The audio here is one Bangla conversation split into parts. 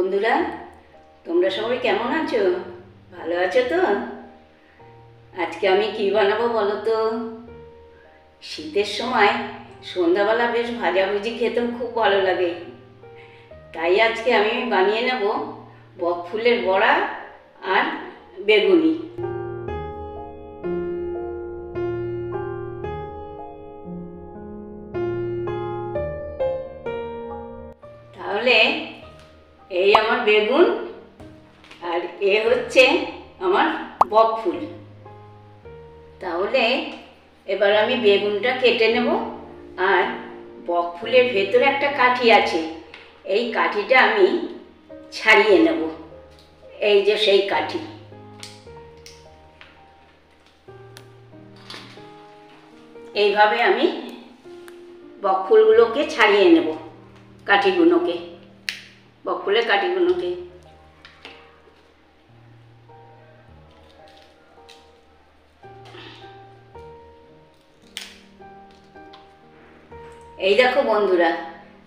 বন্ধুরা, তোমরা সবাই কেমন আছো? ভালো আছো তো? আজকে আমি কি বানাবো বলো তো? শীতের সময় সন্ধ্যাবেলা বেশ ভাজাভুজি খেতেও খুব ভালো লাগে। তাই আজকে আমি বানিয়ে নেব বকফুলের বড়া আর বেগুনি। তাহলে এই আমার বেগুন আর এ হচ্ছে আমার বকফুল। তাহলে এবার আমি বেগুনটা কেটে নেব, আর বকফুলের ভেতরে একটা কাঠি আছে, এই কাঠিটা আমি ছাড়িয়ে নেব। এই যে সেই কাঠি, এইভাবে আমি বকফুলগুলোকে ছাড়িয়ে নেব, কাঠিগুলোকে, বকফুলের কাঠিগুলোকে। এই দেখো বন্ধুরা,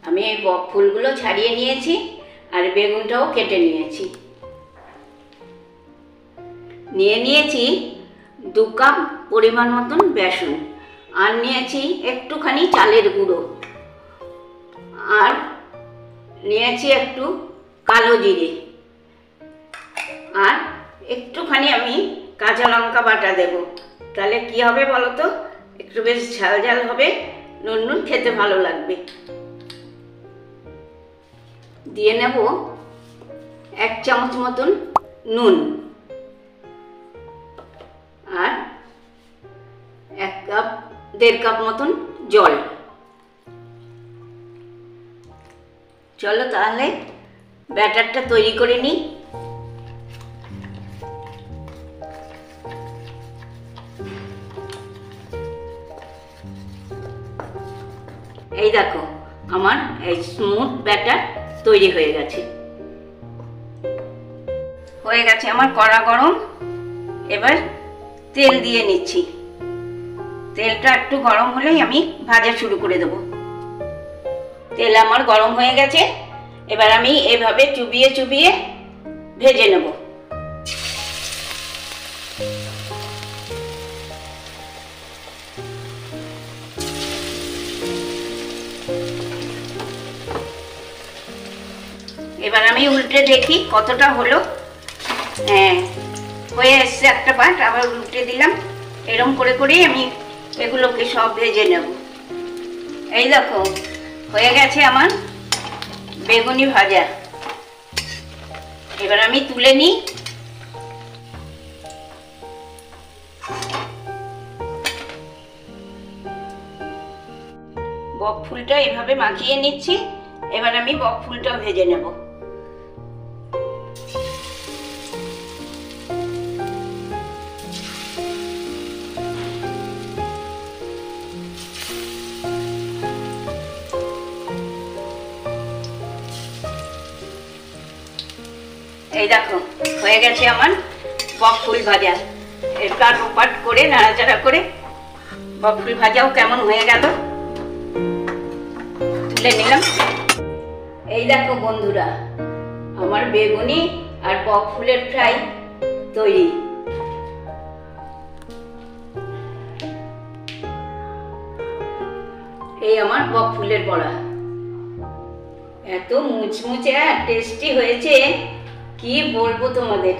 আমি এই বকফুলগুলো ছাড়িয়ে নিয়েছি আর বেগুনটাও কেটে নিয়েছি। নিয়েছি 2 কাপ পরিমাণ মতন বেসন, আর নিয়েছি একটুখানি চালের গুঁড়ো, আর নিয়েছি একটু কালো জিরে, আর একটুখানি আমি কাঁচা লঙ্কা বাটা দেব। তাহলে কি হবে বলো তো? একটু বেশ ঝাল ঝাল হবে, নুন নুন খেতে ভালো লাগবে। দিয়ে নেব 1 চামচ মতন নুন, আর 1.5 কাপ মতন জল। চলো তাহলে ব্যাটারটা তৈরি করে নিই। এই দেখো, আমার এই স্মুথ ব্যাটার তৈরি হয়ে গেছে। আমার কড়া গরম। এবার তেল দিয়ে নিচ্ছি। তেলটা একটু গরম হলেই আমি ভাজা শুরু করে দেব। তেল আমার গরম হয়ে গেছে, এবার আমি এভাবে চুবিয়ে চুবিয়ে ভেজে নেব। এবার আমি উল্টে দেখি কতটা হলো। হ্যাঁ, হয়ে এসছে একটা পাট, আবার উল্টে দিলাম। এরকম করে করেই আমি এগুলোকে সব ভেজে নেব। এই দেখো, হয়ে গেছে আমার বেগুনি ভাজা। এবার আমি তুলে নিই। বকফুলটা এভাবে মাখিয়ে নিচ্ছি। এবার আমি বকফুলটা ভেজে নেব। এই দেখো, হয়ে গেছে আমার বকফুল ভাজা। এবার ওপাট করে নাড়াচাড়া করে বকফুল ভাজাও কেমন হয়ে গেল, তুলে নিলাম। এই দেখো বন্ধুরা, আমার বেগুনি আর বকফুলের ফ্রাই তৈরি। এই আমার বকফুলের বড়া এত মুচমুচে আর টেস্টি হয়েছে, কি বলবো তোমাদের।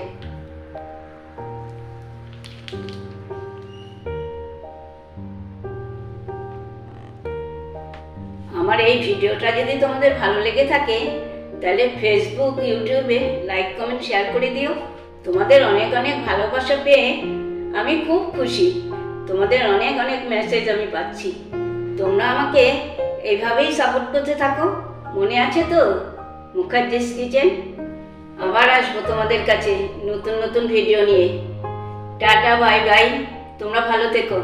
আমার এই ভিডিওটা যদি তোমাদের ভালো লেগে থাকে, তাহলে ফেসবুক, ইউটিউবে লাইক, কমেন্ট, শেয়ার করে দিও। তোমাদের অনেক অনেক ভালোবাসা পেয়ে আমি খুব খুশি। তোমাদের অনেক অনেক মেসেজ আমি পাচ্ছি। তোমরা আমাকে এইভাবেই সাপোর্ট করতে থাকো। মনে আছে তো মুখার্জিস কিচেন? আবার আসবো তোমাদের কাছে নতুন নতুন ভিডিও নিয়ে। টাটা, বাই বাই, তোমরা ভালো থেকো।